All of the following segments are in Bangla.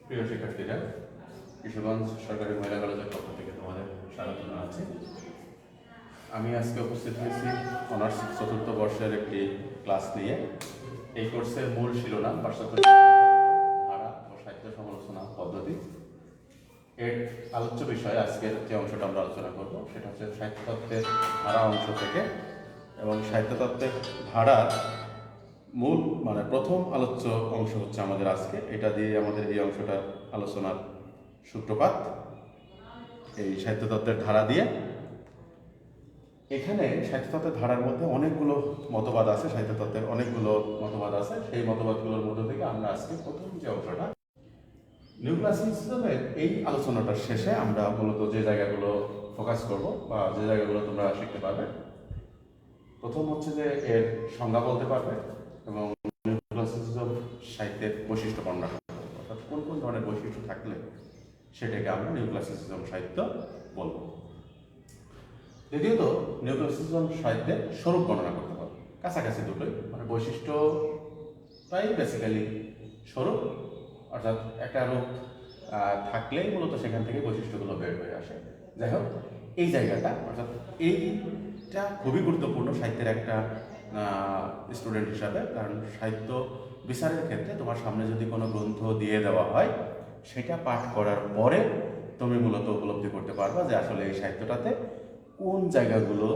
প্রিয় শিক্ষার্থীরা, কিশোরগঞ্জ সরকারি মহিলা কলেজের পক্ষ থেকে তোমাদের স্বাগত জানাচ্ছি। আমি আজকে উপস্থিত হয়েছি অনার্স চতুর্থ বর্ষের একটি ক্লাস নিয়ে। এই কোর্সের মূল শিরোনাম পাশ্চাত্য ধারা ও সাহিত্য সমালোচনা পদ্ধতি। এর আলোচ্য বিষয়ে আজকের যে অংশটা আমরা আলোচনা করব সেটা হচ্ছে সাহিত্যতত্ত্বের ধারা অংশ থেকে, এবং সাহিত্যতত্ত্বের ধারার মূল প্রথম আলোচ্য অংশ হচ্ছে আমাদের আজকে। এটা দিয়ে আমাদের এই অংশটার আলোচনার সূত্রপাত এই সাহিত্যতত্ত্বের ধারা দিয়ে। এখানে সাহিত্যতত্ত্বের ধারার মধ্যে অনেকগুলো মতবাদ আছে, সাহিত্যতত্ত্বের অনেকগুলো মতবাদ আছে। সেই মতবাদগুলোর মধ্যে থেকে আমরা আজকে প্রথম যে অংশটা নিউ ক্লাসিসিজমের এই আলোচনাটার শেষে আমরা মূলত যে জায়গাগুলো ফোকাস করব বা যে জায়গাগুলো তোমরা শিখতে পারবে, প্রথম হচ্ছে যে এর সংজ্ঞা বলতে পারবে এবং নিউ ক্লাসিসিজম সাহিত্যের বৈশিষ্ট্য বর্ণনা করতে পারবে, অর্থাৎ কোন কোন ধরনের বৈশিষ্ট্য থাকলে সেটাকে আমরা নিউ ক্লাসিসিজম সাহিত্য বলবো। দ্বিতীয়ত নিউ ক্লাসিসিজম সাহিত্যের স্বরূপ বর্ণনা করতে পারবো, কাছাকাছি দুটোই, বৈশিষ্ট্যটাই বেসিক্যালি স্বরূপ, অর্থাৎ একটা রূপ থাকলেই মূলত সেখান থেকে বৈশিষ্ট্যগুলো বের হয়ে আসে। যাই হোক, এই জায়গাটা অর্থাৎ এইটা খুবই গুরুত্বপূর্ণ সাহিত্যের একটা স্টুডেন্ট হিসাবে, কারণ সাহিত্য বিচারের ক্ষেত্রে তোমার সামনে যদি কোনো গ্রন্থ দিয়ে দেওয়া হয়, সেটা পাঠ করার পরে তুমি মূলত উপলব্ধি করতে পারবা যে আসলে এই সাহিত্যটাতে কোন জায়গাগুলো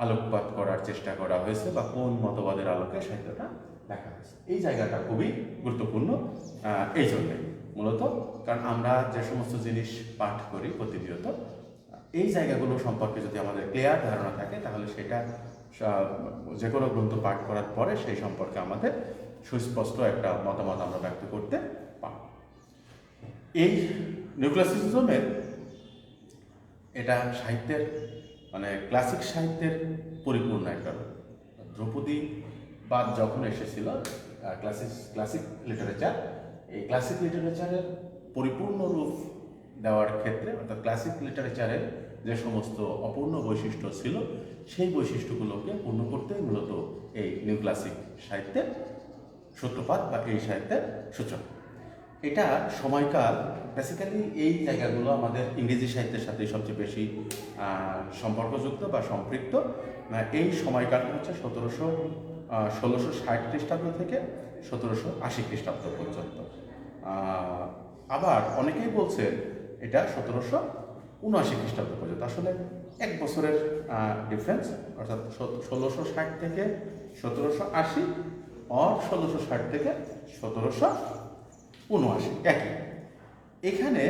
আলোকপাত করার চেষ্টা করা হয়েছে বা কোন মতবাদের আলোকে সাহিত্যটা লেখা হয়েছে। এই জায়গাটা খুবই গুরুত্বপূর্ণ এই জন্যে মূলত, কারণ আমরা যে সমস্ত জিনিস পাঠ করি প্রতিনিয়ত, এই জায়গাগুলো সম্পর্কে যদি আমাদের ক্লিয়ার ধারণা থাকে, তাহলে সেটা যে কোনো গ্রন্থ পাঠ করার পরে সেই সম্পর্কে আমাদের সুস্পষ্ট একটা মতামত আমরা ব্যক্ত করতে পারি। এই নিউ ক্লাসিসিজমের এটা সাহিত্যের ক্লাসিক সাহিত্যের পরিপূর্ণ একটা রূপ। ধ্রুপদীবাদ যখন এসেছিল, ক্লাসিক লিটারেচার, এই ক্লাসিক লিটারেচারের পরিপূর্ণ রূপ দেওয়ার ক্ষেত্রে, অর্থাৎ ক্লাসিক লিটারেচারের যে সমস্ত অপূর্ণ বৈশিষ্ট্য ছিল, সেই বৈশিষ্ট্যগুলোকে পূর্ণ করতেই মূলত এই নিউ ক্লাসিক সাহিত্যের সূত্রপাত বা এই সাহিত্যের সূচনা। এটা সময়কাল বেসিক্যালি এই জায়গাগুলো আমাদের ইংরেজি সাহিত্যের সাথে সবচেয়ে বেশি সম্পর্কযুক্ত বা সম্পৃক্ত। এই সময়কালটা হচ্ছে 1660 খ্রিস্টাব্দ থেকে 1780 খ্রিস্টাব্দ পর্যন্ত। আবার অনেকেই বলছেন এটা 1779 খ্রিস্টাব্দ পর্যন্ত। আসলে এক বছরের ডিফারেন্স, অর্থাৎ 1660 থেকে 1780 আর 1660 থেকে 1779 একই। এখানে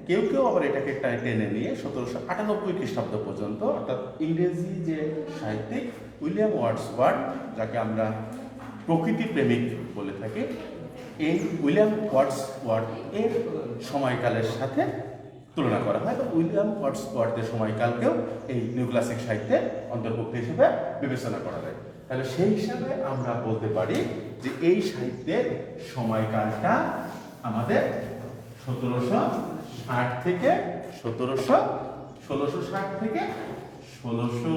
কেউ কেউ আবার এটাকে টেনে নিয়ে 1798 খ্রিস্টাব্দ পর্যন্ত, অর্থাৎ ইংরেজি যে সাহিত্যিক উইলিয়াম ওয়ার্ডসওয়ার্থ, যাকে আমরা প্রকৃতি প্রেমিক বলে থাকি, এই উইলিয়াম ওয়ার্ডসওয়ার্থ এর সময়কালের সাথে তুলনা করা হয়, বা উইলিয়াম ওয়ার্ডসওয়ার্থের সময়কালকেও এই নিউ ক্লাসিক সাহিত্যের অন্তর্ভুক্ত হিসেবে বিবেচনা করা যায়। তাহলে সেই হিসাবে আমরা বলতে পারি যে এই সাহিত্যের সময়কালটা আমাদের 1760 থেকে 1660 থেকে 1700,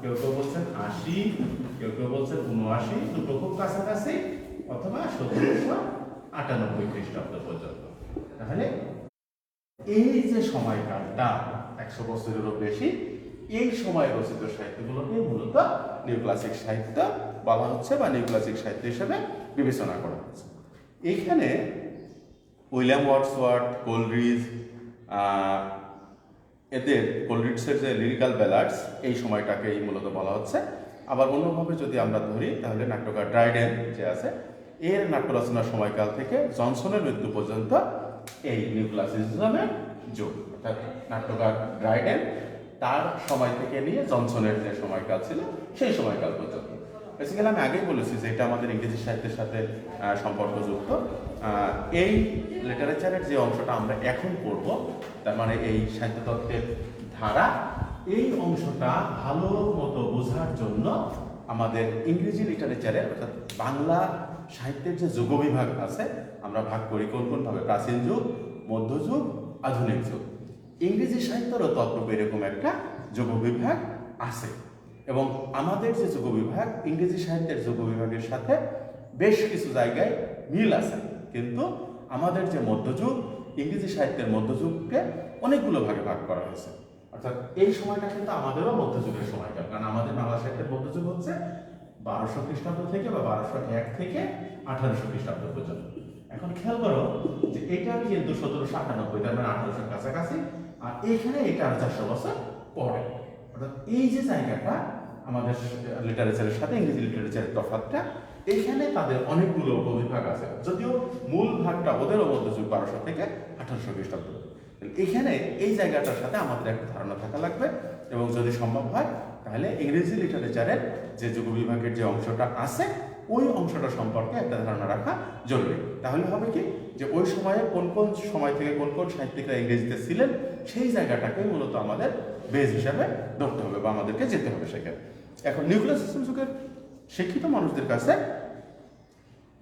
কেউ কেউ বলছেন 80, কেউ কেউ বলছেন 79, দুটো খুব কাছাকাছি, অথবা 1798 খ্রিস্টাব্দ পর্যন্ত। তাহলে এই যে সময়কালটা 100 বছরেরও বেশি, এই সময় রচিত সাহিত্যগুলোকে মূলত নিউ ক্লাসিক সাহিত্য বলা হচ্ছে বা নিউ ক্লাসিক সাহিত্য হিসেবে বিবেচনা করা হচ্ছে। এখানে উইলিয়াম ওয়ার্ডসওয়ার্থ, কোলরিজ, কোলরিজের যে লিরিক্যাল ব্যালাডস, এই সময়টাকেই মূলত বলা হচ্ছে। আবার অন্যভাবে যদি আমরা ধরি, তাহলে নাট্যকার ড্রাইডেন যে আছে, এর নাট্য রচনার সময়কাল থেকে জনসনের মৃত্যু পর্যন্ত এই নিউ ক্লাসিসিজমের যুগ, অর্থাৎ নাট্যকার ড্রাইডেন তার সময় থেকে নিয়ে জনসনের যে সময়কাল ছিল সেই সময়কাল পর্যন্ত। বেসিক্যালি আমি আগেই বলেছি যে এটা আমাদের ইংরেজি সাহিত্যের সাথে সম্পর্কযুক্ত। এই লিটারেচারের যে অংশটা আমরা এখন পড়ব, তার এই সাহিত্যতত্ত্বের ধারা, এই অংশটা ভালো মতো বোঝার জন্য আমাদের ইংরেজি লিটারেচারের, অর্থাৎ বাংলা সাহিত্যের যে যুগবিভাগ আছে, আমরা ভাগ করি কোন কোন ভাবে: প্রাচীন যুগ, মধ্যযুগ, আধুনিক যুগ। ইংরেজি সাহিত্যেরও তদ্রূপ এরকম একটা যুগবিভাগ আছে, এবং আমাদের যে যুগবিভাগ, ইংরেজি সাহিত্যের যুগবিভাগের সাথে বেশ কিছু জায়গায় মিল আছে, কিন্তু আমাদের যে মধ্যযুগ, ইংরেজি সাহিত্যের মধ্যযুগকে অনেকগুলো ভাগে ভাগ করা হয়েছে। অর্থাৎ এই সময়টা কিন্তু আমাদেরও মধ্যযুগের সময়কাল, কারণ আমাদের বাংলা সাহিত্যের মধ্যযুগ হচ্ছে 1200 খ্রিস্টাব্দ থেকে বা 1201 থেকে 1800 খ্রিস্টাব্দ পর্যন্ত। এখন খেয়াল করো যে এটা কিন্তু 1798, তার মানে 1800 কাছাকাছি, আর এইখানে এটা 400 বছর পরে। অর্থাৎ এই যে জায়গাটা আমাদের লিটারেচারের সাথে ইংরেজি লিটারেচারের তফাৎটা, এখানে তাদের অনেকগুলো উপবিভাগ আছে, যদিও মূল ভাগটা ওদেরও মধ্যযুগ 1200 থেকে 1800 খ্রিস্টাব্দ। এখানে এই জায়গাটার সাথে আমাদের একটা ধারণা থাকা লাগবে, এবং যদি সম্ভব হয় তাহলে ইংরেজি লিটারেচারের যে যুগ বিভাগের যে অংশটা আছে ওই অংশটা সম্পর্কে একটা ধারণা রাখা জরুরি। তাহলে হবে কি যে ওই সময়ে কোন কোন সময় থেকে কোন কোন সাহিত্যিকরা ইংরেজিতে ছিলেন সেই জায়গাটাকে মূলত আমাদের বেস হিসাবে ধরতে হবে বা আমাদেরকে যেতে হবে সেখানে। এখন নিউক্লিয়াসিজম যুগের শিক্ষিত মানুষদের কাছে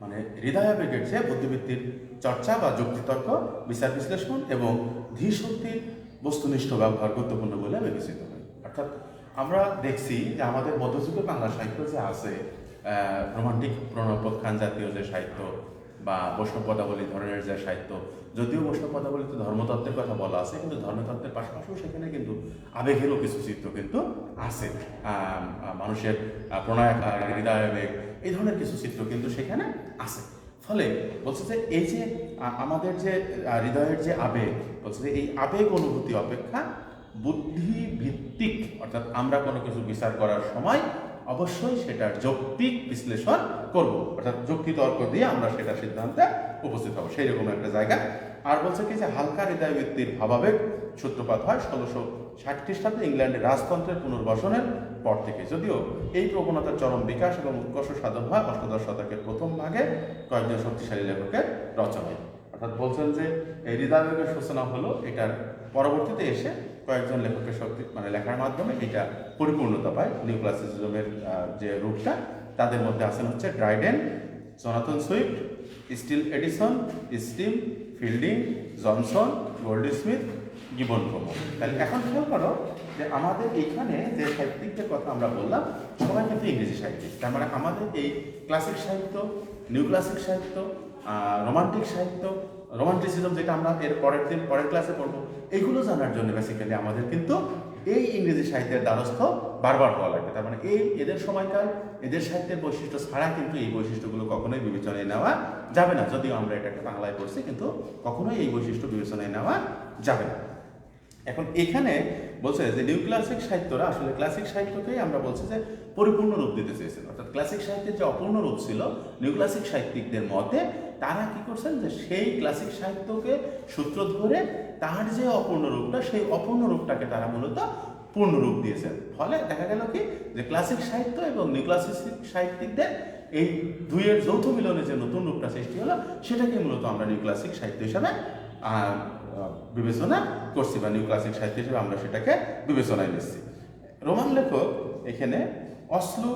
মানে হৃদয়াবেগের যে বুদ্ধিবৃত্তির চর্চা বা যুক্তিতর্ক, বিচার বিশ্লেষণ এবং ধীশক্তির বস্তুনিষ্ঠ ব্যবহার গুরুত্বপূর্ণ বলে বিবেচিত হয়। অর্থাৎ আমরা দেখছি যে আমাদের মধ্যযুগের বাংলা সাহিত্য যে আছে, রোমান্টিক প্রণবখান জাতীয় যে সাহিত্য বা বৈষ্ণব পদাবলী ধরনের যে সাহিত্য, যদিও বৈষ্ণব পদাবলীতে ধর্মতত্ত্বের কথা বলা আছে, কিন্তু ধর্মতত্ত্বের পাশাপাশিও সেখানে কিন্তু আবেগেরও কিছু চিত্র কিন্তু আছে। মানুষের প্রণয়, হৃদয়াবেগ, এই ধরনের কিছু চিত্র কিন্তু সেখানে আছে। ফলে বলছে যে এই যে আমাদের যে হৃদয়ের যে আবেগ, বলছে যে এই আবেগ অনুভূতি অপেক্ষা বুদ্ধি ভিত্তিক, অর্থাৎ আমরা কোনো কিছু বিচার করার সময় অবশ্যই সেটার যৌক্তিক বিশ্লেষণ করব, অর্থাৎ যুক্তি তর্ক দিয়ে আমরা সেটা সিদ্ধান্তে উপস্থিত হব, সেই রকম একটা জায়গা। আর বলছে কি যে হালকা হৃদয়বৃত্তির ভাবাবেগ সূত্রপাত হয় 1660 খ্রিস্টাব্দে ইংল্যান্ডের রাজতন্ত্রের পুনর্বাসনের পর থেকে, যদিও এই প্রবণতার চরম বিকাশ এবং উৎকর্ষ সাধন হয় অষ্টাদশ শতকের প্রথম ভাগে কয়েকজন শক্তিশালী লেখকের রচনায়। অর্থাৎ বলছেন যে এই হৃদয়াবেগের সূচনা হলো, এটার পরবর্তীতে এসে কয়েকজন লেখকের শক্তি মানে লেখার মাধ্যমে এটা পরিপূর্ণতা পায়। নিউক্লাসিজমের যে রূপটা, তাদের মধ্যে আছেন হচ্ছে Dryden, Jonathan Swift, Steele Addison, Sterne, Fielding, Johnson, Goldsmith, Gibbon প্রমুখ। তাহলে এখন খেয়াল করো যে আমাদের এখানে যে সাহিত্যিকদের কথা আমরা বললাম সবাই কিন্তু ইংরেজি সাহিত্যিক। তার মানে আমাদের এই ক্লাসিক সাহিত্য, নিউ ক্লাসিক সাহিত্য, রোমান্টিক সাহিত্য, রোমান্টিসিজম যেটা আমরা এর পরের ক্লাসে পড়বো, এইগুলো জানার জন্য বেসিক্যালি আমাদের কিন্তু এই ইংরেজি সাহিত্যের দ্বারস্থ বারবার হওয়া লাগবে। তার মানে এদের সময়কাল, এদের সাহিত্যের বৈশিষ্ট্য ছাড়া কিন্তু এই বৈশিষ্ট্যগুলো কখনোই বিবেচনায় নেওয়া যাবে না। যদিও আমরা এটা একটা বাংলায় পড়ছি, কিন্তু কখনোই এই বৈশিষ্ট্য বিবেচনায় নেওয়া যাবে না। এখন এখানে বলছে যে নিউ ক্লাসিক সাহিত্যরা আসলে ক্লাসিক সাহিত্যকেই আমরা বলছি যে পরিপূর্ণ রূপ দিতে চেয়েছিল। অর্থাৎ ক্লাসিক সাহিত্যের যে অপূর্ণ রূপ ছিল, নিউ ক্লাসিক সাহিত্যিকদের মতে তারা কি করছেন যে সেই ক্লাসিক সাহিত্যকে সূত্র ধরে তার যে অপূর্ণ রূপটা, সেই অপূর্ণ রূপটাকে তারা মূলত পূর্ণ রূপ দিয়েছেন। ফলে দেখা গেল কি যে ক্লাসিক সাহিত্য এবং নিউ ক্লাসিক সাহিত্যিকদের এই দুইয়ের যৌথ মিলনে যে নতুন রূপটা সৃষ্টি হলো, সেটাকে মূলত আমরা নিউ ক্লাসিক সাহিত্য হিসাবে বিবেচনা করছি, বা নিউ ক্লাসিক সাহিত্য হিসেবে আমরা সেটাকে বিবেচনায় নিচ্ছি। রোমান লেখক এখানে অসলু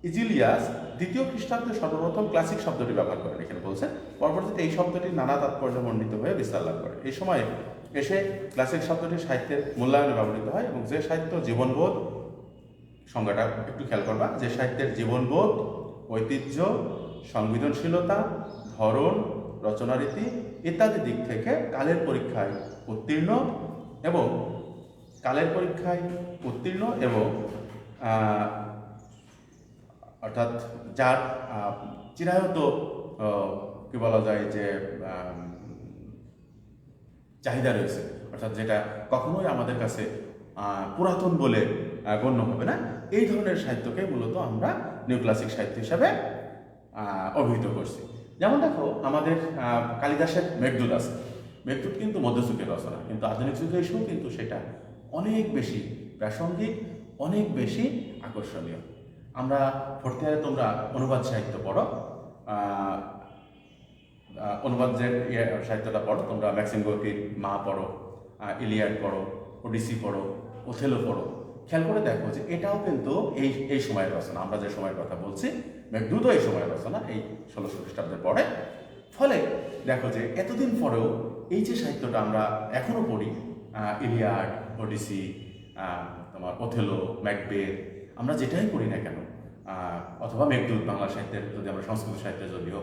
ইজিলিয়াস দ্বিতীয় খ্রিস্টাব্দে সর্বপ্রথম ক্লাসিক শব্দটি ব্যবহার করেন। এখানে বলছেন পরবর্তীতে এই শব্দটি নানা তাৎপর্য মণ্ডিত হয়ে বিস্তার লাভ করে। এই সময়ে এসে ক্লাসিক শব্দটি সাহিত্যের মূল্যায়নে ব্যবহৃত হয়, এবং যে সাহিত্য জীবনবোধ, সংজ্ঞাটা একটু খেয়াল করবা, যে সাহিত্যের জীবনবোধ, ঐতিহ্য, সংবেদনশীলতা, ধরন, রচনারীতি ইত্যাদি দিক থেকে কালের পরীক্ষায় উত্তীর্ণ এবং অর্থাৎ যার চিরায়ত কি বলা যায় যে চাহিদা রয়েছে, অর্থাৎ যেটা কখনোই আমাদের কাছে পুরাতন বলে গণ্য হবে না, এই ধরনের সাহিত্যকে মূলত আমরা নিউ ক্লাসিক সাহিত্য হিসাবে অভিহিত করছি। যেমন দেখো আমাদের কালিদাসের মেঘদূত আছে। মেঘদূত কিন্তু মধ্যযুগের রচনা, কিন্তু আধুনিক যুগে এসেও কিন্তু সেটা অনেক বেশি প্রাসঙ্গিক, অনেক বেশি আকর্ষণীয়। আমরা ফোর্থ ইয়ারে তোমরা অনুবাদ সাহিত্য পড়ো, অনুবাদের সাহিত্যটা পড়ো, তোমরা ম্যাক্সিম গোর্কির মা পড়ো, ইলিয়াড পড়ো, ওডিসি পড়ো, ওথেলো পড়ো। খেয়াল করে দেখো যে এটাও কিন্তু এই সময়ের রচনা। আমরা যে সময়ের কথা বলছি, মেঘদূতও এই সময়ের রচনা, এই 1600 খ্রিস্টাব্দের পরে। ফলে দেখো যে এতদিন পরেও এই যে সাহিত্যটা আমরা এখনো পড়ি, ইলিয়াড, ওডিসি, তোমার ওথেলো, ম্যাকবেথ, আমরা যেটাই পড়ি না কেন, অথবা মেঘদূত বাংলা সাহিত্যের যদি আমরা সংস্কৃত সাহিত্যে যদিও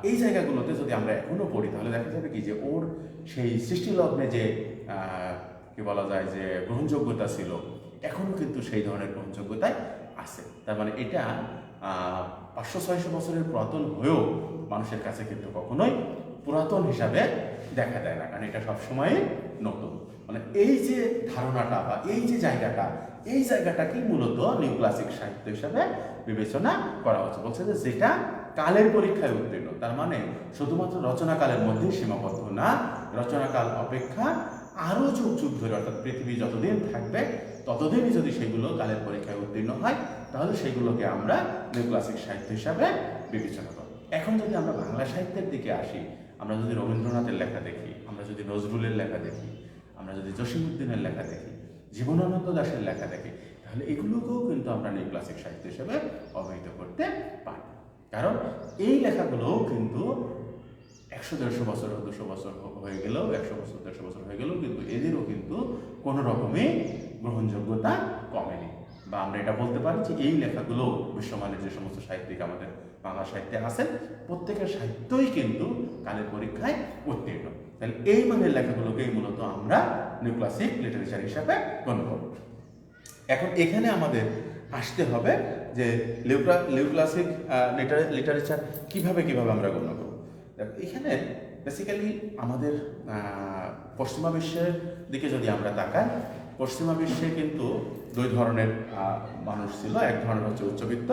এই জায়গাগুলোতে যদি আমরা এখনও পড়ি তাহলে দেখা যাবে কি যে ওর সেই সৃষ্টিলগ্নে যে কি বলা যায় যে গ্রহণযোগ্যতা ছিল এখনও কিন্তু সেই ধরনের গ্রহণযোগ্যতায় আছে। তার মানে এটা 500-600 বছরের পুরাতন হয়েও মানুষের কাছে কিন্তু কখনোই পুরাতন হিসাবে দেখা দেয় না, কারণ এটা সবসময় নতুন। মানে এই যে ধারণাটা বা এই যে জায়গাটা, এই জায়গাটাকেই মূলত নিউ ক্লাসিক সাহিত্য হিসাবে বিবেচনা করা হচ্ছে। বলছে যে যেটা কালের পরীক্ষায় উত্তীর্ণ, তার মানে শুধুমাত্র রচনাকালের মধ্যেই সীমাবদ্ধ না, রচনাকাল অপেক্ষা আরও যুগ যুগ ধরে, অর্থাৎ পৃথিবী যতদিন থাকবে ততদিনই যদি সেগুলো কালের পরীক্ষায় উত্তীর্ণ হয় তাহলে সেগুলোকে আমরা নিউ ক্লাসিক সাহিত্য হিসাবে বিবেচনা করব। এখন যদি আমরা বাংলা সাহিত্যের দিকে আসি, আমরা যদি রবীন্দ্রনাথের লেখা দেখি, আমরা যদি নজরুলের লেখা দেখি, আমরা যদি জসীমউদ্দিনের লেখা দেখি, জীবনানন্দ দাশের লেখা দেখি, তাহলে এগুলোকেও কিন্তু আমরা নিউ ক্লাসিক সাহিত্য হিসেবে অভিহিত করতে পারি। কারণ এই লেখাগুলোও কিন্তু 100-150 বছর 200 বছর হয়ে গেলেও, 100 বছর 150 বছর হয়ে গেলেও কিন্তু এদেরও কিন্তু কোনো রকমই গ্রহণযোগ্যতা কমেনি। বা আমরা এটা বলতে পারি যে এই লেখাগুলো বিশ্বমানের যে সমস্ত সাহিত্যিক আমাদের বাংলা সাহিত্যে আছেন প্রত্যেকের সাহিত্যই কিন্তু কালের পরীক্ষায় উত্তীর্ণ। তাহলে এই মানের লেখাগুলোকেই মূলত আমরা নিউ ক্লাসিক লিটারেচার হিসাবে গণ্য করব। এখন এখানে আমাদের আসতে হবে যে নিউ ক্লাসিক লিটারেচার কিভাবে আমরা গণ্য করব। এখানে বেসিক্যালি আমাদের পশ্চিমা বিশ্বের দিকে যদি আমরা তাকাই, পশ্চিমা বিশ্বে কিন্তু দুই ধরনের মানুষ ছিল। এক ধরনের হচ্ছে উচ্চবিত্ত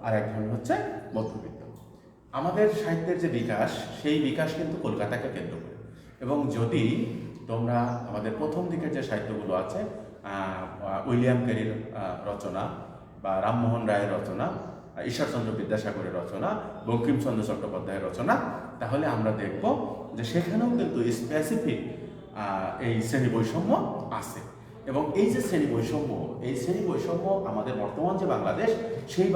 আর এক ধরনের হচ্ছে মধ্যবিত্ত। আমাদের সাহিত্যের যে বিকাশ, সেই বিকাশ কিন্তু কলকাতাকে কেন্দ্র করে। এবং যদি তোমরা আমাদের প্রথম দিকের যে সাহিত্যগুলো আছে, উইলিয়াম ক্যারির রচনা বা রামমোহন রায়ের রচনা, ঈশ্বরচন্দ্র বিদ্যাসাগরের রচনা, বঙ্কিমচন্দ্র চট্টোপাধ্যায়ের রচনা, তাহলে আমরা দেখব যে সেখানেও কিন্তু স্পেসিফিক এই শ্রেণী বৈষম্য আছে। এবং এই যে শ্রেণী বৈষম্য, এই শ্রেণী বৈষম্য আমাদের বর্তমান যে বাংলাদেশ, সেই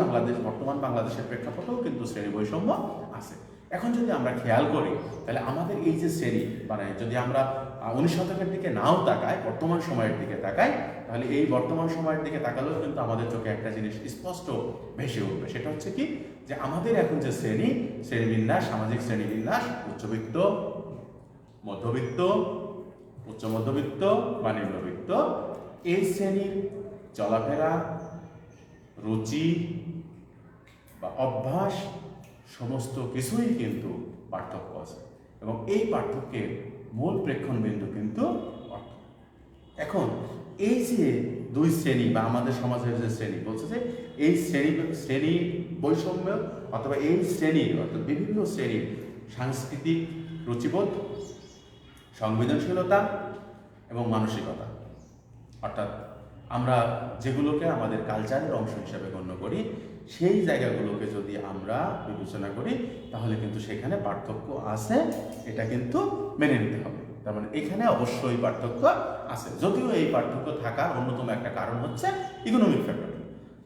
বর্তমান বাংলাদেশের প্রেক্ষাপটেও কিন্তু শ্রেণী বৈষম্য আছে। এখন যদি আমরা খেয়াল করি তাহলে আমাদের এই যে শ্রেণী, মানে যদি আমরা 19 শতকের দিকে নাও তাকাই, বর্তমান সময়ের দিকে তাকাই, তাহলে এই বর্তমান সময়ের দিকে তাকালেও কিন্তু আমাদের চোখে একটা জিনিস স্পষ্ট ভেসে উঠবে। সেটা হচ্ছে কি যে আমাদের এখন যে শ্রেণীবিন্যাস, সামাজিক শ্রেণীবিন্যাস, উচ্চবিত্ত, মধ্যবিত্ত, উচ্চ মধ্যবিত্ত বা নিম্নবিত্ত, এই শ্রেণীর চলাফেরা, রুচি বা অভ্যাস সমস্ত কিছুই কিন্তু পার্থক্য আছে। এবং এই পার্থক্যের মূল প্রেক্ষণবিন্দু কিন্তু অর্থ। এখন এই যে দুই শ্রেণী বা আমাদের সমাজের যে শ্রেণী, বলছে যে এই শ্রেণী বৈষম্য অথবা এই শ্রেণীর অর্থাৎ বিভিন্ন শ্রেণীর সাংস্কৃতিক রুচিবোধ, সংবেদনশীলতা এবং মানসিকতা, অর্থাৎ আমরা যেগুলোকে আমাদের কালচারের অংশ হিসাবে গণ্য করি, সেই জায়গাগুলোকে যদি আমরা বিবেচনা করি তাহলে কিন্তু সেখানে পার্থক্য আছে, এটা কিন্তু মেনে নিতে হবে। তার মানে এখানে অবশ্যই পার্থক্য আছে, যদিও এই পার্থক্য থাকার অন্যতম একটা কারণ হচ্ছে ইকোনমিক ফ্যাক্টর।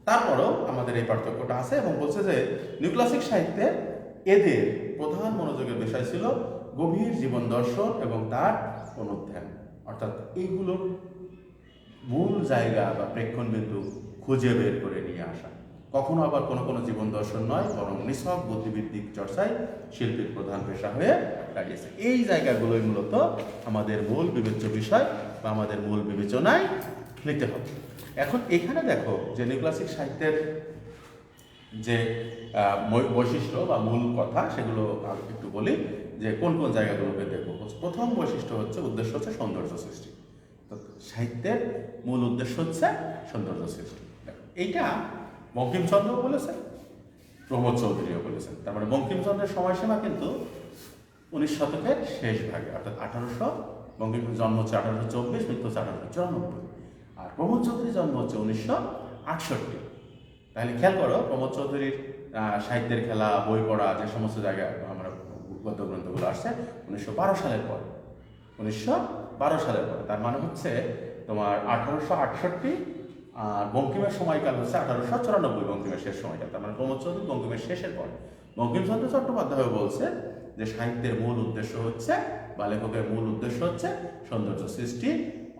তারপরেও আমাদের এই পার্থক্যটা আছে। এবং বলছে যে নিউ ক্লাসিক সাহিত্যে এদের প্রধান মনোযোগের বিষয় ছিল গভীর জীবন দর্শন এবং তার অনুধ্যান, অর্থাৎ এইগুলোর মূল জায়গা বা প্রেক্ষণবিন্দু খুঁজে বের করে নিয়ে আসা। কখনো আবার কোনো জীবন দর্শন নয়, বরং নিছক বুদ্ধিভিত্তিক চর্চায় শিল্পীর প্রধান পেশা হয়ে দাঁড়িয়েছে। এই জায়গাগুলোই মূলত আমাদের মূল বিবেচ্য বিষয় বা আমাদের মূল বিবেচনায় নিতে হবে। এখন এখানে দেখো যে নিউ ক্লাসিক সাহিত্যের যে বৈশিষ্ট্য বা মূল কথা, সেগুলো একটু বলি যে কোন কোন জায়গাগুলোকে দেখবো। প্রথম বৈশিষ্ট্য হচ্ছে, উদ্দেশ্য হচ্ছে সৌন্দর্য সৃষ্টি। সাহিত্যের মূল উদ্দেশ্য হচ্ছে সৌন্দর্য সৃষ্টি। এইটা বঙ্কিমচন্দ্র বলেছেন, প্রমোদ চৌধুরীও বলেছেন। তার মানে বঙ্কিমচন্দ্রের সময়সীমা কিন্তু 19 শতকের শেষ ভাগে, অর্থাৎ 1800, বঙ্কিমচন্দ্র জন্ম হচ্ছে 1824, মৃত্যু হচ্ছে 1894, আর প্রমোদ চৌধুরীর জন্ম হচ্ছে 1968। তাহলে খেয়াল করো, প্রমোদ চৌধুরীর সাহিত্যের খেলা, বই পড়া, যে সমস্ত জায়গায় আমরা গদ্য গ্রন্থগুলো আসছে 1912 সালের পর, 1912 সালের পরে। তার মানে হচ্ছে তোমার 1868, আর বঙ্কিমের সময়কাল হচ্ছে 1894, বঙ্কিমের শেষ সময়কাল। তার মানে প্রমোদ চৌধুরী বঙ্কিমের শেষের পরে। বঙ্কিমচন্দ্র চট্টোপাধ্যায় বলছে যে সাহিত্যের মূল উদ্দেশ্য হচ্ছে বা লেখকের মূল উদ্দেশ্য হচ্ছে সৌন্দর্য সৃষ্টি,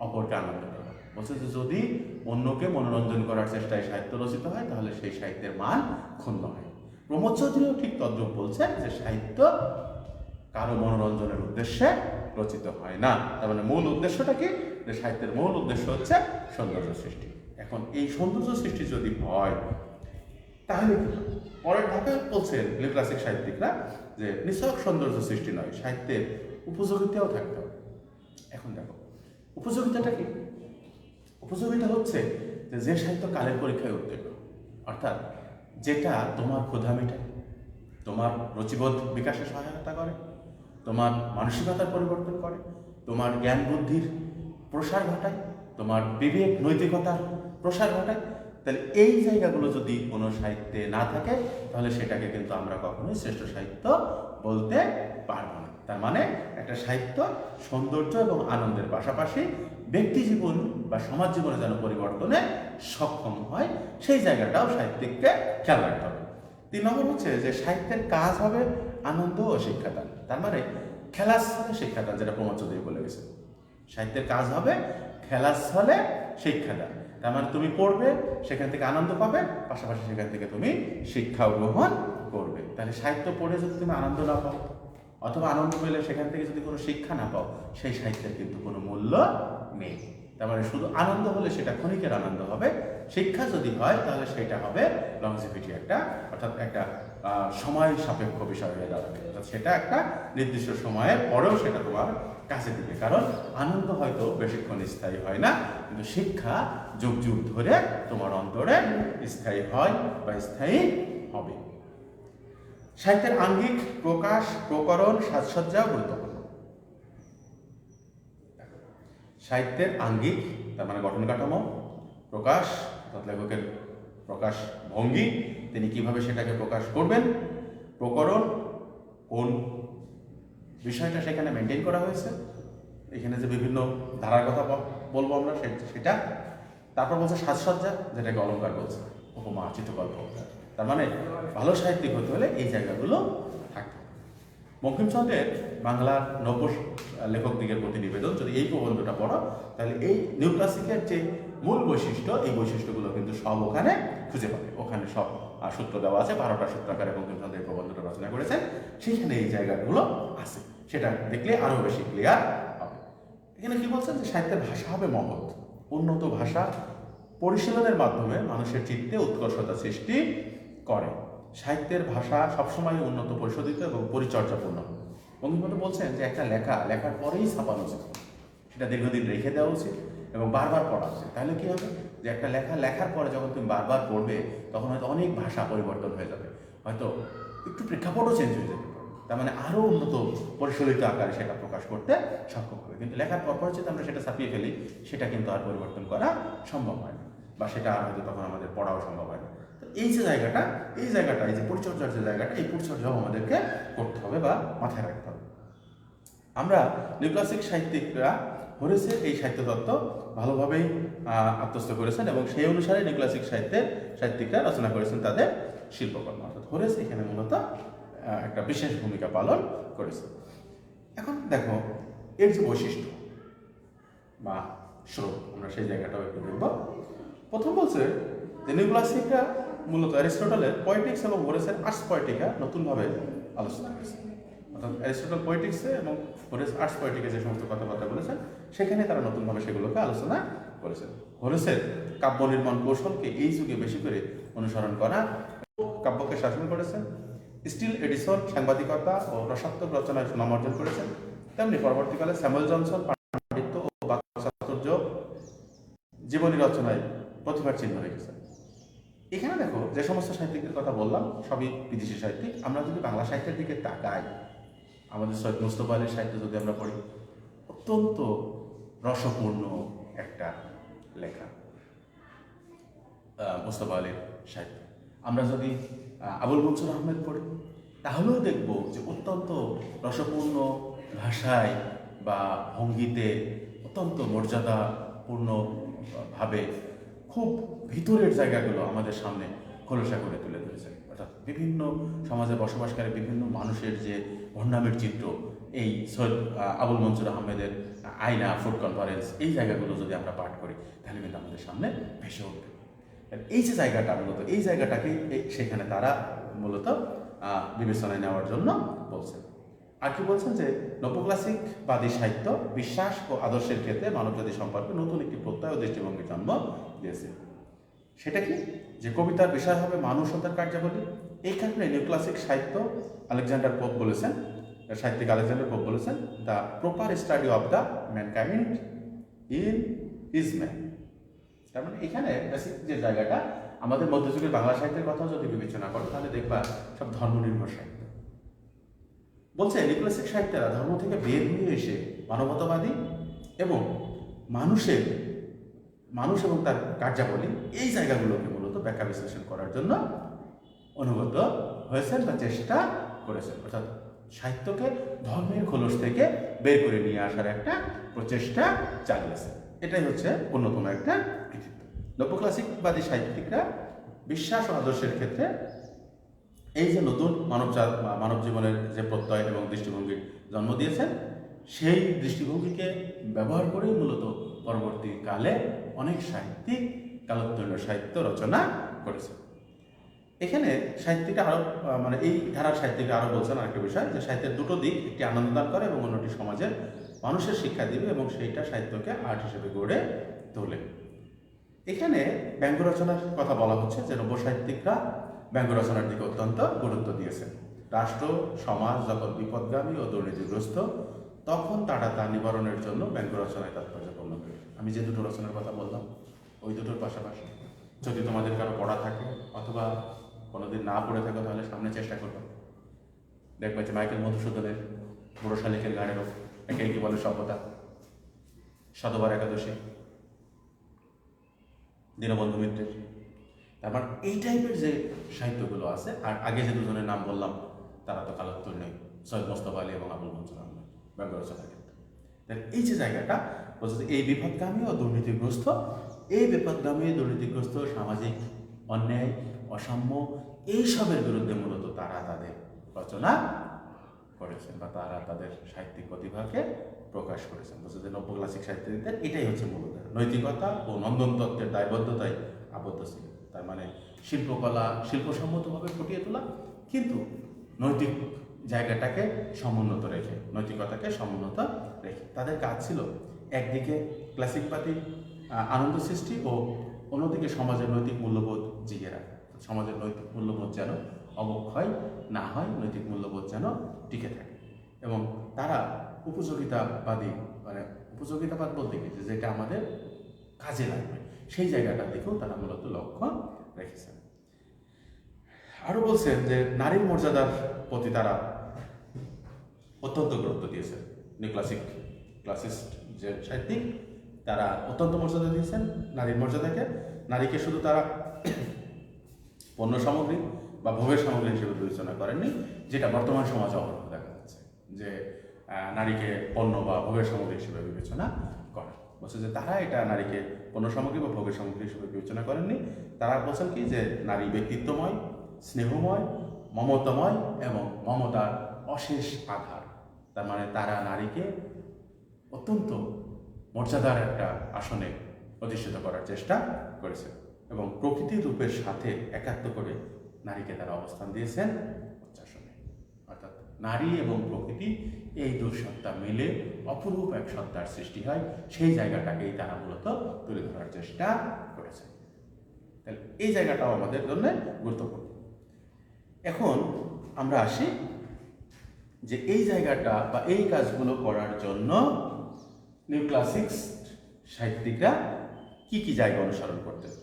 অপরকে আনন্দ দেওয়া। বলছে যে যদি অন্যকে মনোরঞ্জন করার চেষ্টায় সাহিত্য রচিত হয়, তাহলে সেই সাহিত্যের মান ক্ষুণ্ণ হয়। প্রমোদ চৌধুরীও ঠিক তদ্রূপ বলছেন যে সাহিত্য কারো মনোরঞ্জনের উদ্দেশ্যে রচিত হয় না। তার মানে মূল উদ্দেশ্যটা কি, যে সাহিত্যের মূল উদ্দেশ্য হচ্ছে সৌন্দর্য সৃষ্টি। এখন এই সৌন্দর্য সৃষ্টি যদি হয় তাহলে কি পরের ধাপে বলছেন নিউক্লাসিক সাহিত্যিকরা যে নিছক সৌন্দর্য সৃষ্টি নয়, সাহিত্যের উপযোগিতাও থাকতে হবে। এখন দেখো উপযোগিতাটা কি? উপযোগিতা হচ্ছে যে সাহিত্য কালের পরীক্ষায় উত্তীর্ণ, অর্থাৎ যেটা তোমার ক্ষুধা মেটায়, তোমার রুচিবোধ বিকাশে সহায়তা করে, তোমার মানসিকতার পরিবর্তন করে, তোমার জ্ঞান বুদ্ধির প্রসার ঘটায়, তোমার বিবেক নৈতিকতার প্রসার ঘটায়। তাহলে এই জায়গাগুলো যদি কোনো সাহিত্যে না থাকে তাহলে সেটাকে কিন্তু আমরা কখনোই শ্রেষ্ঠ সাহিত্য বলতে পারবো না। তার মানে একটা সাহিত্য সৌন্দর্য এবং আনন্দের পাশাপাশি ব্যক্তি জীবন বা সমাজ জীবনে যেন পরিবর্তনে সক্ষম হয়, সেই জায়গাটাও সাহিত্যিককে খেয়াল রাখতে হবে। 3 নম্বর হচ্ছে যে সাহিত্যের কাজ হবে আনন্দ ও শিক্ষাদান। তার মানে খেলাস্থলে শিক্ষাদান, যেটা প্রমোদ চৌধুরী বলে গেছে, সাহিত্যের কাজ হবে খেলাস্থলে শিক্ষাদান। তার মানে তুমি পড়বে, সেখান থেকে আনন্দ পাবে, পাশাপাশি সেখান থেকে তুমি শিক্ষাও গ্রহণ করবে। তাহলে সাহিত্য পড়ে যদি তুমি আনন্দ না পাও, অথবা আনন্দ পেলে সেখান থেকে যদি কোনো শিক্ষা না পাও, সেই সাহিত্যের কিন্তু কোনো মূল্য নেই। তার মানে শুধু আনন্দ হলে সেটা ক্ষণিকের আনন্দ হবে, শিক্ষা যদি হয় তাহলে সেটা হবে লংজিভিটি, একটা অর্থাৎ একটা সময় সাপেক্ষ বিষয় হয়ে দাঁড়াবে। অর্থাৎ সেটা একটা নির্দিষ্ট সময়ের পরেও সেটা তোমার কাছে দিবে, কারণ আনন্দ হয়তো বেশিক্ষণ স্থায়ী হয় না, কিন্তু শিক্ষা যুগ যুগ ধরে তোমার অন্তরে স্থায়ী হয় বা স্থায়ী হবে। সাহিত্যের আঙ্গিক, প্রকাশ, প্রকরণ, সাজসজ্জাও গুরুত্বপূর্ণ। সাহিত্যের আঙ্গিক তার মানে গঠন কাঠামো, প্রকাশ অর্থাৎ লেখকের প্রকাশ ভঙ্গি, তিনি কিভাবে সেটাকে প্রকাশ করবেন, প্রকরণ কোন বিষয়টা সেখানে মেনটেন করা হয়েছে, এখানে যে বিভিন্ন ধারার কথা বলবো আমরা সেটা। তারপর বলছে সাজসজ্জা, যেটাকে অলঙ্কার বলছে, উপমা, চিত্রকল্প। তার মানে ভালো সাহিত্যিক হতে হলে এই জায়গাগুলো থাকতে হবে। বঙ্কিমচন্দ্রের বাংলার নব্য লেখকদিগের প্রতি নিবেদন, যদি এই প্রবন্ধটা পড়ো তাহলে এই নিউ ক্লাসিকের যে মূল বৈশিষ্ট্য, এই বৈশিষ্ট্যগুলো কিন্তু সব ওখানে খুঁজে পাবে। ওখানে সব সূত্র দেওয়া আছে, 12টা সূত্রাকারে বঙ্কিমচন্দ্র এই প্রবন্ধটা রচনা করেছেন, সেখানে এই জায়গাগুলো আছে। সেটা দেখলে আরও বেশি ক্লিয়ার হবে। এখানে কি বলছেন যে সাহিত্যের ভাষা হবে মহৎ, উন্নত ভাষা পরিশীলনের মাধ্যমে মানুষের চিত্তে উৎকর্ষতা সৃষ্টি করে। সাহিত্যের ভাষা সবসময় উন্নত, পরিশোধিত এবং পরিচর্যাপূর্ণ। বঙ্কিমচন্দ্র বলছেন যে একটা লেখার পরেই ছাপানো উচিত, সেটা দীর্ঘদিন রেখে দেওয়া উচিত এবং বারবার পড়া উচিত। তাহলে কি হবে, যে একটা লেখার পরে যখন তুমি বারবার পড়বে তখন হয়তো অনেক ভাষা পরিবর্তন হয়ে যাবে, হয়তো একটু প্রেক্ষাপটও চেঞ্জ হয়ে যেতে পারে। তার মানে আরও উন্নত পরিশোধিত আকারে সেটা প্রকাশ করতে সক্ষম হবে। কিন্তু লেখার পর যদি আমরা সেটা ছাপিয়ে ফেলি, সেটা কিন্তু আর পরিবর্তন করা সম্ভব হয় না, বা সেটা আর হয়তো তখন আমাদের পড়াও সম্ভব হয় না। তো এই যে জায়গাটা, এই যে পরিচর্যার যে জায়গাটা, এই পরিচর্যাও আমাদেরকে করতে হবে বা মাথায় রাখতে হবে। আমরা নিউক্লাসিক সাহিত্যিকরা হোরেসের এই সাহিত্য তত্ত্ব ভালোভাবেই আত্মস্থ করেছেন এবং সেই অনুসারে নিউক্লাসিক সাহিত্যিকরা রচনা করেছেন তাদের শিল্পকর্ম। অর্থাৎ হোরেস এখানে মূলত একটা বিশেষ ভূমিকা পালন করেছে। এখন দেখো এর যে বৈশিষ্ট্য বা স্রোত, আমরা সেই জায়গাটাও একটু দেখব। প্রথম বলছে যে নিউক্লাসিকরা মূলত অ্যারিস্টটলের পয়েটিক্স এবং হোরেসের আর্টস পয়েটিকা নতুনভাবে আলোচনা করেছে। অর্থাৎ অ্যারিস্টটল পয়েটিক্সে এবং হোরেস আর্টস পয়েটিকে যে সমস্ত কথাবার্তা বলেছেন, সেখানে তারা নতুনভাবে সেগুলোকে আলোচনা করেছেন। হোরেসের কাব্য নির্মাণ কৌশলকে এই যুগে বেশি করে অনুসরণ করা, কাব্যকে শাসন করেছেন। স্টিল এডিসন সাংবাদিকতা ও রসাত্মক রচনায় সুনাম অর্জন করেছেন। তেমনি পরবর্তীকালে স্যামুয়েল জনসন পাণ্ডিত্য ও বাকচাতুর্য জীবনী রচনায় প্রতিভার চিহ্ন রেখেছেন। এখানে দেখো যে সমস্ত সাহিত্যিকদের কথা বললাম সবই বিদেশি সাহিত্যিক। আমরা যদি বাংলা সাহিত্যের দিকে তাকাই, আমাদের সৈয়দ মুস্তফা আলীর সাহিত্য যদি আমরা পড়ি, অত্যন্ত রসপূর্ণ একটা লেখা মুস্তফা আলীর সাহিত্য। আমরা যদি আবুল মনসুর আহমেদ পড়ি, তাহলেও দেখব যে অত্যন্ত রসপূর্ণ ভাষায় বা ভঙ্গিতে অত্যন্ত মর্যাদাপূর্ণভাবে খুব ভিতরের জায়গাগুলো আমাদের সামনে খোলসা করে তুলে ধরেছেন। অর্থাৎ বিভিন্ন সমাজে বসবাসকারী বিভিন্ন মানুষের যে ভণ্ডামের চিত্র, এই সৈয়দ আবুল মনসুর আহমেদের আয়না, ফুড কনফারেন্স, এই জায়গাগুলো যদি আমরা পাঠ করি তাহলে কিন্তু আমাদের সামনে ভেসে উঠবে। এই যে জায়গাটা মূলত, এই জায়গাটাকে সেখানে তারা মূলত বিবেচনায় নেওয়ার জন্য বলছেন। আর কি বলছেন যে নবক্লাসিকবাদী সাহিত্য বিশ্বাস ও আদর্শের ক্ষেত্রে মানবজাতি সম্পর্কে নতুন একটি প্রত্যয় ও দৃষ্টিভঙ্গির জন্ম দিয়েছে। সেটা কি? যে কবিতার বিষয় হবে মানুষ ও তার কার্যাবলী। এই কারণে নিউক্লাসিক সাহিত্য আলেকজান্ডার পোপ বলেছেন, সাহিত্যিক আলেকজান্ডার পোপ বলেছেন, the proper study of the mankind in his man. তার মানে এখানে বেসিক যে জায়গাটা, আমাদের মধ্যযুগের বাংলা সাহিত্যের কথাও যদি বিবেচনা করো তাহলে দেখবা সব ধর্মনির্ভর সাহিত্য। বলছে নিউক্লাসিক সাহিত্যেরা ধর্ম থেকে বের হয়ে এসে মানবতাবাদী এবং মানুষ এবং তার কার্যাবলী, এই জায়গাগুলোকে মূলত ব্যাখ্যা বিশ্লেষণ করার জন্য অনুগত হয়েছেন বা চেষ্টা করেছেন। অর্থাৎ সাহিত্যকে ধর্মের খোলস থেকে বের করে নিয়ে আসার একটা প্রচেষ্টা চালিয়েছে। এটাই হচ্ছে অন্যতম একটা কৃতিত্ব। নবক্লাসিকবাদী সাহিত্যিকরা বিশ্বাস ও আদর্শের ক্ষেত্রে এই যে নতুন মানব জীবনের যে প্রত্যয় এবং দৃষ্টিভঙ্গির জন্ম দিয়েছেন, সেই দৃষ্টিভঙ্গিকে ব্যবহার করেই মূলত পরবর্তীকালে অনেক সাহিত্যিক কালোত্তীর্ণ সাহিত্য রচনা করেছে। এখানে সাহিত্যিকরা আরো এই ধারার সাহিত্যিকরা আরো বলছেন আরেকটা বিষয়, যে সাহিত্যের দুটো দিক, একটি আনন্দ দান করে এবং অন্যটি সমাজের মানুষের শিক্ষা দিবে এবং সেইটা সাহিত্যকে আর্ট হিসেবে গড়ে তোলে। এখানে ব্যঙ্গ রচনার কথা বলা হচ্ছে যে নব্য সাহিত্যিকরা ব্যঙ্গ রচনার দিকে অত্যন্ত গুরুত্ব দিয়েছেন। রাষ্ট্র সমাজ যখন বিপদগামী ও দুর্নীতিগ্রস্ত, তখন তারা তা নিবারণের জন্য ব্যঙ্গ রচনায় তাৎপর্যপূর্ণ করে। আমি যে দুটো রচনার কথা বললাম, ওই দুটোর পাশাপাশি যদি তোমাদের কারো পড়া থাকে অথবা কোনোদিন না পড়ে থাকো, তাহলে সামনে চেষ্টা করবো। দেখবে যে মাইকেল মধুসূদনের বুড়ো শালিকের গানেরও একে কি বলে সভ্যতা, শতবার একাদশী, দীনবন্ধু মিত্রের। তারপর এই টাইপের যে সাহিত্যগুলো আছে, আর আগে যে দুজনের নাম বললাম তারা তো কালোত্তর নেই, সৈয়দ মোস্তফা আলী এবং আবুল মনসুর আহমেদ ব্যঙ্গ রচনার ক্ষেত্রে। এই যে জায়গাটা বলছে, এই বিপদগামী ও দুর্নীতিগ্রস্ত, এই বিপদগামী দুর্নীতিগ্রস্ত সামাজিক অন্যায়, অসাম্য, এইসবের বিরুদ্ধে মূলত তারা তাদের রচনা করেছেন বা তারা তাদের সাহিত্যিক প্রতিভাকে প্রকাশ করেছেন। বলছে যে নব্যক্লাসিক সাহিত্যিকদের এটাই হচ্ছে মূলত নৈতিকতা ও নন্দন তত্ত্বের দায়বদ্ধতায় আবদ্ধ ছিল। তার মানে শিল্পকলা শিল্পসম্মতভাবে ফুটিয়ে তোলা, কিন্তু নৈতিক জায়গাটাকে সমুন্নত রেখে, নৈতিকতাকে সমুন্নত রেখে তাদের কাজ ছিল একদিকে ক্লাসিকবাদী আনন্দ সৃষ্টি ও অন্যদিকে সমাজের নৈতিক মূল্যবোধ জিগে রাখা। সমাজের নৈতিক মূল্যবোধ যেন অবক্ষয় না হয়, নৈতিক মূল্যবোধ যেন টিকে থাকে। এবং তারা উপযোগিতাবাদী, উপযোগিতাবাদ বলতে কি, যেটা আমাদের কাজে লাগবে, সেই জায়গাটার দিকেও তারা মূলত লক্ষ্য রেখেছেন। আরো বলছেন যে নারীর মর্যাদার প্রতি তারা অত্যন্ত গুরুত্ব দিয়েছেন। ক্লাসিস্ট যে সাহিত্যিক, তারা অত্যন্ত মর্যাদা দিয়েছেন নারীর মর্যাদাকে। নারীকে শুধু তারা পণ্য সামগ্রী বা ভোগের সামগ্রী হিসেবে বিবেচনা করেননি, যেটা বর্তমান সমাজে অবরোধ দেখা যাচ্ছে, যে নারীকে পণ্য বা ভোগের সামগ্রী হিসেবে বিবেচনা করে। বলছে যে তারা এটা নারীকে পণ্য সামগ্রী বা ভোগের সামগ্রী হিসেবে বিবেচনা করেননি। তারা বলছেন কি, যে নারী ব্যক্তিত্বময়, স্নেহময়, মমতাময় এবং মমতার অশেষ আধার। তার মানে তারা নারীকে অত্যন্ত মর্যাদার একটা আসনে অধিষ্ঠিত করার চেষ্টা করেছে এবং প্রকৃতির রূপের সাথে একাত্ম করে নারীকে তারা অবস্থান দিয়েছেন উচ্চাসনে। অর্থাৎ নারী এবং প্রকৃতি, এই দুই সত্তা মিলে অপরূপ এক সত্তার সৃষ্টি হয়, সেই জায়গাটাকেই তারা মূলত তুলে ধরার চেষ্টা করেছে। তাহলে এই জায়গাটাও আমাদের জন্য গুরুত্বপূর্ণ। এখন আমরা আসি যে এই জায়গাটা বা এই কাজগুলো করার জন্য নিউক্লাসিক্স সাহিত্যিকরা কি কি জায়গা অনুসরণ করতেন।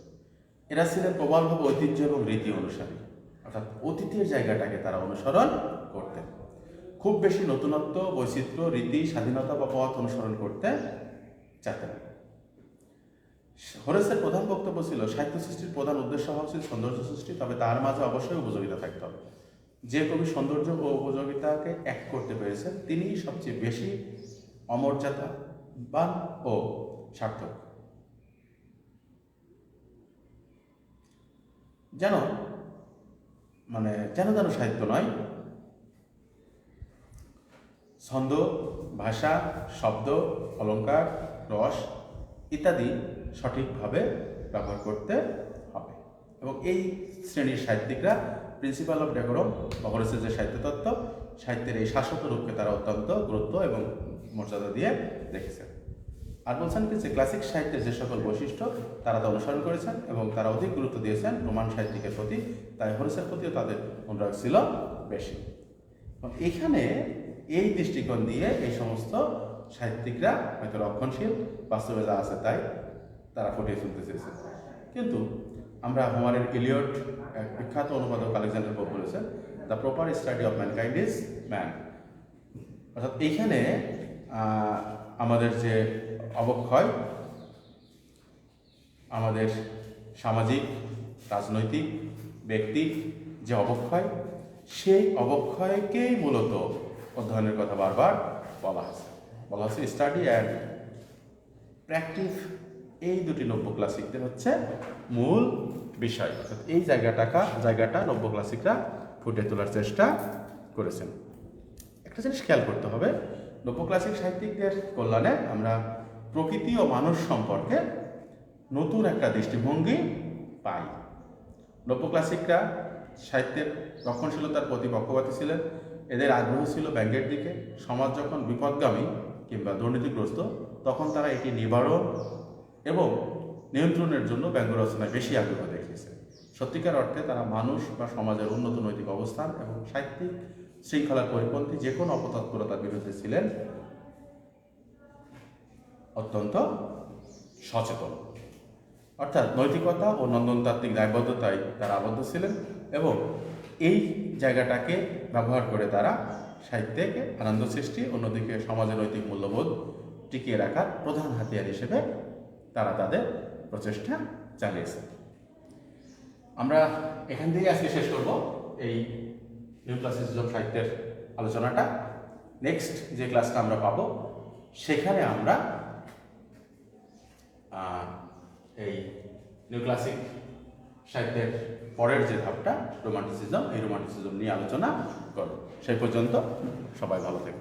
এরা ছিলেন প্রবলভাবে ঐতিহ্য এবং রীতি অনুসারী, অর্থাৎ অতীতের জায়গাটাকে তারা অনুসরণ করতেন। খুব বেশি নতুনত্ব, বৈচিত্র্য, রীতি, স্বাধীনতা বা পথ অনুসরণ করতে চাইতেন। হোরেসের প্রধান বক্তব্য ছিল সাহিত্য সৃষ্টির প্রধান উদ্দেশ্য হওয়া উচিত সৌন্দর্য সৃষ্টি, তবে তার মাঝে অবশ্যই উপযোগিতা থাকতে হবে। যে কবি সৌন্দর্য ও উপযোগিতাকে এক করতে পেরেছেন, তিনিই সবচেয়ে বেশি অমর্যাদাবান ও সার্থক। যেন যেন সাহিত্য নয়, ছন্দ, ভাষা, শব্দ, অলঙ্কার, রস ইত্যাদি সঠিকভাবে ব্যবহার করতে হবে। এবং এই শ্রেণীর সাহিত্যিকরা প্রিন্সিপাল অফ ডেকোরাম বা হোরেসের যে সাহিত্যতত্ত্ব, সাহিত্যের এই শাশ্বত রূপকে তারা অত্যন্ত গুরুত্ব এবং মর্যাদা দিয়ে দেখেছেন। আর বলছেন কি যে ক্লাসিক সাহিত্যের যে সকল বৈশিষ্ট্য তারা তা অনুসরণ করেছেন এবং তারা অধিক গুরুত্ব দিয়েছেন রোমান সাহিত্যিকের প্রতি, তাই হোরেসের প্রতিও তাদের অনুরাগ ছিল বেশি। এখানে এই দৃষ্টিকোণ দিয়ে এই সমস্ত সাহিত্যিকরা হয়তো রক্ষণশীল, বাস্তবে যা আছে তাই তারা ফুটিয়ে তুলতে চেয়েছেন। কিন্তু আমরা হোমারের ইলিয়ট, এক বিখ্যাত অনুবাদক আলেকজান্ডার পোপ বলেছেন, the proper study of mankind is man. অর্থাৎ এইখানে আমাদের যে অবক্ষয়, আমাদের সামাজিক, রাজনৈতিক, ব্যক্তিক যে অবক্ষয়, সেই অবক্ষয়কেই মূলত অধ্যয়নের কথা বারবার বলা হচ্ছে স্টাডি অ্যান্ড প্র্যাকটিস, এই দুটি নব্য ক্লাসিকদের হচ্ছে মূল বিষয়। অর্থাৎ এই জায়গাটা নব্য ক্লাসিকরা ফুটিয়ে তোলার চেষ্টা করেছেন। একটা জিনিস খেয়াল করতে হবে, নব্য ক্লাসিক সাহিত্যিকদের কল্যাণে আমরা প্রকৃতি ও মানুষ সম্পর্কে নতুন একটা দৃষ্টিভঙ্গি পাই। নব্য ক্লাসিকরা সাহিত্যের রক্ষণশীলতার প্রতি পক্ষপাতী ছিলেন। এদের আগ্রহ ছিল ব্যঙ্গের দিকে। সমাজ যখন বিপদগামী কিংবা দুর্নীতিগ্রস্ত, তখন তারা এটি নিবারণ এবং নিয়ন্ত্রণের জন্য ব্যঙ্গ রচনায় বেশি আগ্রহ দেখিয়েছে। সত্যিকার অর্থে তারা মানুষ বা সমাজের উন্নত নৈতিক অবস্থান এবং সাহিত্যিক শৃঙ্খলার পরিপন্থী যে কোনো অপতৎপরতার বিরুদ্ধে ছিলেন অত্যন্ত সচেতন। অর্থাৎ নৈতিকতা ও নন্দনতাত্ত্বিক দায়বদ্ধতায় তারা আবদ্ধ ছিলেন এবং এই জায়গাটাকে ব্যবহার করে তারা সাহিত্যকে আনন্দ সৃষ্টি, অন্যদিকে সমাজের নৈতিক মূল্যবোধ টিকিয়ে রাখার প্রধান হাতিয়ার হিসেবে তারা তাদের প্রচেষ্টা চালিয়েছে। আমরা এখান থেকেই আজকে শেষ করব এই নিউ ক্লাসিসিজম সাহিত্যের আলোচনাটা। নেক্সট যে ক্লাসটা আমরা পাবো, সেখানে আমরা এই নিউ ক্লাসিক সাহিত্যের পরের যে ধাপটা রোমান্টিসিজম, এই রোমান্টিসিজম নিয়ে আলোচনা করব। সেই পর্যন্ত সবাই ভালো থেকো।